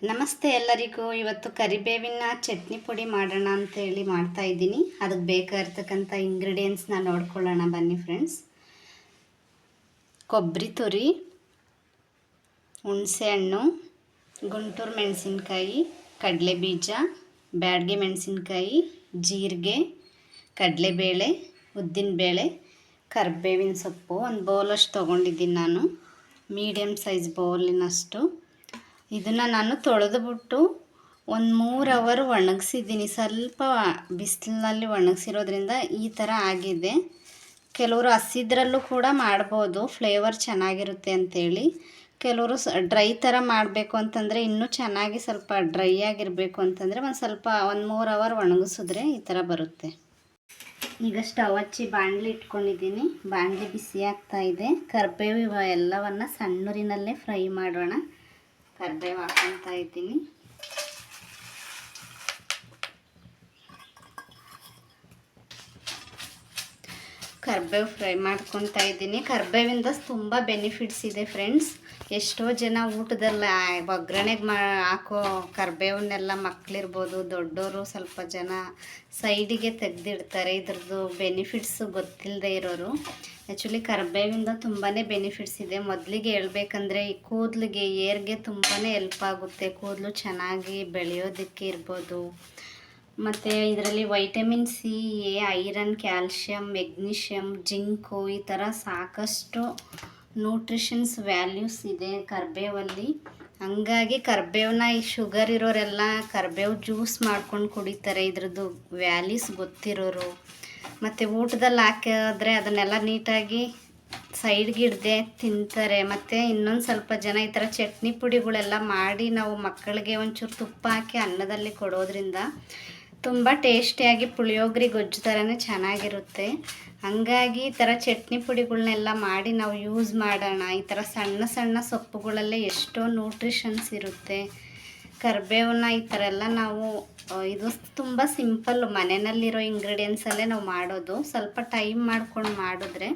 ನಮಸ್ತೆ ಎಲ್ಲರಿಗೂ. ಇವತ್ತು ಕರಿಬೇವಿನ ಚಟ್ನಿ ಪುಡಿ ಮಾಡೋಣ ಅಂತೇಳಿ ಮಾಡ್ತಾಯಿದ್ದೀನಿ. ಅದಕ್ಕೆ ಬೇಕಾಗಿರ್ತಕ್ಕಂಥ ಇಂಗ್ರೀಡಿಯೆಂಟ್ಸ್ನ ನೋಡ್ಕೊಳ್ಳೋಣ ಬನ್ನಿ ಫ್ರೆಂಡ್ಸ್. ಕೊಬ್ಬರಿ ತುರಿ, ಹುಣಸೆ ಹಣ್ಣು, ಗುಂಟೂರು ಮೆಣಸಿನ್ಕಾಯಿ, ಕಡಲೆ ಬೀಜ, ಬ್ಯಾಡಗೆ ಮೆಣಸಿನ್ಕಾಯಿ, ಜೀರಿಗೆ, ಕಡಲೆಬೇಳೆ, ಉದ್ದಿನಬೇಳೆ, ಕರಿಬೇವಿನ ಸೊಪ್ಪು ಒಂದು ಬೌಲಷ್ಟು ತೊಗೊಂಡಿದ್ದೀನಿ ನಾನು, ಮೀಡಿಯಮ್ ಸೈಜ್ ಬೌಲಿನಷ್ಟು. ಇದನ್ನು ನಾನು ತೊಳೆದುಬಿಟ್ಟು ಒಂದು 3 ಅವರ್ ಒಣಗಿಸಿದ್ದೀನಿ. ಸ್ವಲ್ಪ ಬಿಸಿಲಿನಲ್ಲಿ ಒಣಗಿಸಿರೋದ್ರಿಂದ ಈ ಥರ ಆಗಿದೆ. ಕೆಲವರು ಹಸಿದ್ರಲ್ಲೂ ಕೂಡ ಮಾಡ್ಬೋದು, ಫ್ಲೇವರ್ ಚೆನ್ನಾಗಿರುತ್ತೆ ಅಂಥೇಳಿ. ಕೆಲವರು ಡ್ರೈ ಥರ ಮಾಡಬೇಕು ಅಂತಂದರೆ ಇನ್ನೂ ಚೆನ್ನಾಗಿ ಸ್ವಲ್ಪ ಡ್ರೈ ಆಗಿರಬೇಕು ಅಂತಂದರೆ ಒಂದು ಸ್ವಲ್ಪ 3 ಅವರ್ ಒಣಗಿಸಿದ್ರೆ ಈ ಥರ ಬರುತ್ತೆ. ಈಗ ಸ್ಟವ್ ಹಚ್ಚಿ ಬಾಣಲಿ ಇಟ್ಕೊಂಡಿದ್ದೀನಿ. ಬಾಣಲಿ ಬಿಸಿ ಆಗ್ತಾ ಇದೆ. ಕರಿಬೇವು ಎಲ್ಲವನ್ನು ಸಣ್ಣೂರಿನಲ್ಲೇ ಫ್ರೈ ಮಾಡೋಣ. ಕರಿಬೇವು ಹಾಕ್ಕೊತಾ ಇದ್ದೀನಿ. ಕರಿಬೇವು ಫ್ರೈ ಮಾಡ್ಕೊತಾ ಇದ್ದೀನಿ. ಕರಿಬೇವಿಂದ ತುಂಬ ಬೆನಿಫಿಟ್ಸ್ ಇದೆ ಫ್ರೆಂಡ್ಸ್. ಎಷ್ಟೋ ಜನ ಊಟದಲ್ಲಿ ಒಗ್ಗರಣೆಗೆ ಹಾಕೋ ಕರಿಬೇವನ್ನೆಲ್ಲ ಮಕ್ಕಳಿರ್ಬೋದು, ದೊಡ್ಡವರು ಸ್ವಲ್ಪ ಜನ ಸೈಡಿಗೆ ತೆಗೆದಿಡ್ತಾರೆ. ಇದ್ರದ್ದು ಬೆನಿಫಿಟ್ಸ್ ಗೊತ್ತಿಲ್ಲದೆ ಇರೋರು. ಆ್ಯಕ್ಚುಲಿ ಕರಿಬೇವಿಂದ ತುಂಬಾ ಬೆನಿಫಿಟ್ಸ್ ಇದೆ. ಮೊದಲಿಗೆ ಹೇಳ್ಬೇಕಂದ್ರೆ ಈ ಕೂದಲಿಗೆ, ಏರ್ಗೆ ತುಂಬಾ ಹೆಲ್ಪ್ ಆಗುತ್ತೆ. ಕೂದಲು ಚೆನ್ನಾಗಿ ಬೆಳೆಯೋದಕ್ಕೆ ಇರ್ಬೋದು. ಮತ್ತು ಇದರಲ್ಲಿ vitamin C, A, iron, calcium, magnesium, zinc, ಈ ಥರ ಸಾಕಷ್ಟು ನ್ಯೂಟ್ರಿಷನ್ಸ್ ವ್ಯಾಲ್ಯೂಸ್ ಇದೆ ಕರಿಬೇವಲ್ಲಿ. ಹಂಗಾಗಿ ಕರಿಬೇವನ್ನ ಈ ಶುಗರ್ ಇರೋರೆಲ್ಲ ಕರಿಬೇವು ಜ್ಯೂಸ್ ಮಾಡ್ಕೊಂಡು ಕುಡಿತಾರೆ, ಇದ್ರದ್ದು ವ್ಯಾಲ್ಯೂಸ್ ಗೊತ್ತಿರೋರು. ಮತ್ತು ಊಟದಲ್ಲಿ ಹಾಕಿದ್ರೆ ಅದನ್ನೆಲ್ಲ ನೀಟಾಗಿ ಸೈಡ್ಗೆ ಇಡದೆ ತಿಂತಾರೆ. ಮತ್ತು ಇನ್ನೊಂದು ಸ್ವಲ್ಪ ಜನ ಈ ಥರ ಚಟ್ನಿ ಪುಡಿಗಳೆಲ್ಲ ಮಾಡಿ ನಾವು ಮಕ್ಕಳಿಗೆ ಒಂಚೂರು ತುಪ್ಪ ಹಾಕಿ ಅನ್ನದಲ್ಲಿ ಕೊಡೋದ್ರಿಂದ ತುಂಬ ಟೇಸ್ಟಿಯಾಗಿ ಪುಳಿಯೋಗರೆ ಗೊಜ್ಜು ಥರನೇ ಚೆನ್ನಾಗಿರುತ್ತೆ. ಹಾಗಾಗಿ ಈ ಥರ ಚಟ್ನಿ ಪುಡಿಗಳನ್ನೆಲ್ಲ ಮಾಡಿ ನಾವು ಯೂಸ್ ಮಾಡೋಣ. ಈ ಥರ ಸಣ್ಣ ಸಣ್ಣ ಸೊಪ್ಪುಗಳಲ್ಲೇ ಎಷ್ಟೋ ನ್ಯೂಟ್ರಿಷನ್ಸ್ ಇರುತ್ತೆ. ಕರಿಬೇವನ್ನ ಈ ಥರ ಎಲ್ಲ ನಾವು ಇದು ತುಂಬ ಸಿಂಪಲ್ಲು, ಮನೆಯಲ್ಲಿರೋ ಇಂಗ್ರೀಡಿಯೆಂಟ್ಸಲ್ಲೇ ನಾವು ಮಾಡೋದು. ಸ್ವಲ್ಪ ಟೈಮ್ ಮಾಡ್ಕೊಂಡು ಮಾಡಿದ್ರೆ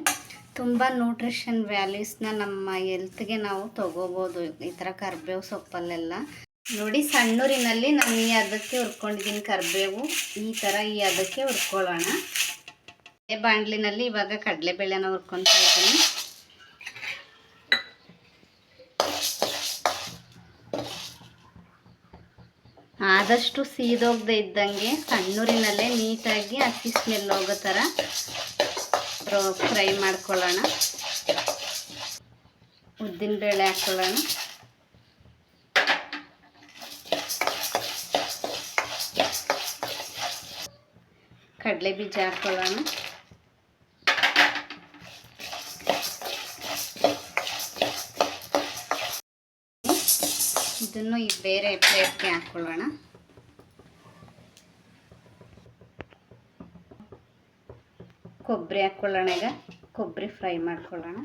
ತುಂಬ ನ್ಯೂಟ್ರಿಷನ್ ವ್ಯಾಲ್ಯೂಸ್ನ ನಮ್ಮ ಹೆಲ್ತ್ಗೆ ನಾವು ತೊಗೋಬೋದು ಈ ಥರ ಕರಿಬೇವು ಸೊಪ್ಪಲ್ಲೆಲ್ಲ. ನೋಡಿ, ಸಣ್ಣೂರಿನಲ್ಲಿ ನಾನು ಈ ಅದಕ್ಕೆ ಹುರ್ಕೊಂಡಿದ್ದೀನಿ ಕರಿಬೇವು. ಈ ಥರ ಈ ಅದಕ್ಕೆ ಹುರ್ಕೊಳ್ಳೋಣ. ಬಾಣಲಿನಲ್ಲಿ ಇವಾಗ ಕಡಲೆಬೇಳೆನ ಹುರ್ಕೊತಾ ಇದ್ದೀನಿ. ಆದಷ್ಟು ಸೀದೋಗದೆ ಇದ್ದಂಗೆ ಸಣ್ಣೂರಿನಲ್ಲೇ ನೀಟಾಗಿ ಹಸಿ ಸ್ಮೆಲ್ ಹೋಗೋ ಥರ ಫ್ರೈ ಮಾಡ್ಕೊಳ್ಳೋಣ. ಉದ್ದಿನಬೇಳೆ ಹಾಕ್ಕೊಳ್ಳೋಣ. ಕಡಲೆ ಬೀಜ ಹಾಕ್ಕೊಳ್ಳೋಣ. ಇದನ್ನು ಈ ಬೇರೆ ಪ್ಲೇಟ್ಗೆ ಹಾಕ್ಕೊಳ್ಳೋಣ. ಕೊಬ್ಬರಿ ಹಾಕ್ಕೊಳ್ಳೋಣ. ಈಗ ಕೊಬ್ಬರಿ ಫ್ರೈ ಮಾಡ್ಕೊಳ್ಳೋಣ.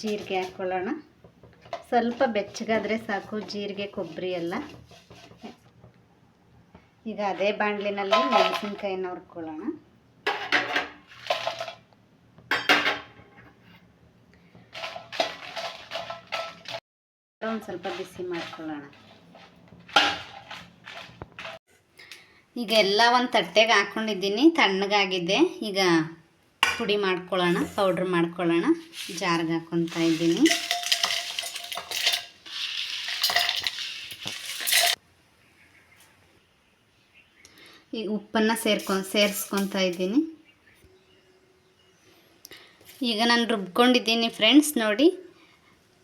ಜೀರಿಗೆ ಹಾಕ್ಕೊಳ್ಳೋಣ. ಸ್ವಲ್ಪ ಬೆಚ್ಚಗಾದರೆ ಸಾಕು ಜೀರಿಗೆ, ಕೊಬ್ಬರಿ ಎಲ್ಲ. ಈಗ ಅದೇ ಬಾಣಲಿನಲ್ಲಿ ಮೆಣಸಿನ್ಕಾಯಿನ ಹುರ್ಕೊಳ್ಳೋಣ. ಒಂದು ಸ್ವಲ್ಪ ಬಿಸಿ ಮಾಡ್ಕೊಳ್ಳೋಣ. ಈಗ ಎಲ್ಲ ಒಂದು ತಟ್ಟೆಗೆ ಹಾಕ್ಕೊಂಡಿದ್ದೀನಿ, ತಣ್ಣಗಾಗಿದೆ. ಈಗ ಪುಡಿ ಮಾಡ್ಕೊಳ್ಳೋಣ, ಪೌಡ್ರ್ ಮಾಡ್ಕೊಳ್ಳೋಣ. ಜಾರ್ಗೆ ಹಾಕ್ಕೊತಾ ಇದ್ದೀನಿ. ಈಗ ಉಪ್ಪನ್ನು ಸೇರಿಸ್ಕೊತಾ ಇದ್ದೀನಿ. ಈಗ ನಾನು ರುಬ್ಕೊಂಡಿದ್ದೀನಿ ಫ್ರೆಂಡ್ಸ್. ನೋಡಿ,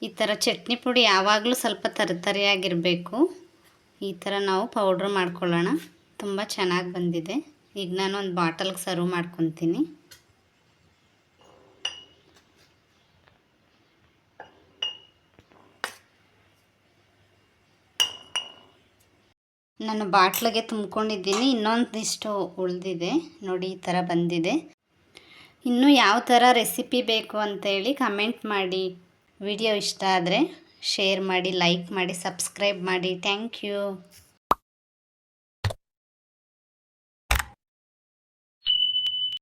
ಈ ಥರ ಚಟ್ನಿ ಪುಡಿ ಯಾವಾಗಲೂ ಸ್ವಲ್ಪ ತರಿಯಾಗಿರಬೇಕು. ಈ ಥರ ನಾವು ಪೌಡ್ರ್ ಮಾಡ್ಕೊಳ್ಳೋಣ. ತುಂಬ ಚೆನ್ನಾಗಿ ಬಂದಿದೆ. ಈಗ ನಾನು ಒಂದು ಬಾಟಲ್ಗೆ ಸರ್ವ್ ಮಾಡ್ಕೊತೀನಿ. ನಾನು ಬಾಟ್ಲಿಗೆ ತುಂಬ್ಕೊಂಡಿದ್ದೀನಿ. ಇನ್ನೊಂದಿಷ್ಟು ಉಳಿದಿದೆ. ನೋಡಿ, ಈ ಥರ ಬಂದಿದೆ. ಇನ್ನೂ ಯಾವ ಥರ ರೆಸಿಪಿ ಬೇಕು ಅಂತೇಳಿ ಕಮೆಂಟ್ ಮಾಡಿ. ವಿಡಿಯೋ ಇಷ್ಟ ಆದರೆ ಶೇರ್ ಮಾಡಿ, ಲೈಕ್ ಮಾಡಿ, ಸಬ್ಸ್ಕ್ರೈಬ್ ಮಾಡಿ. Thank you.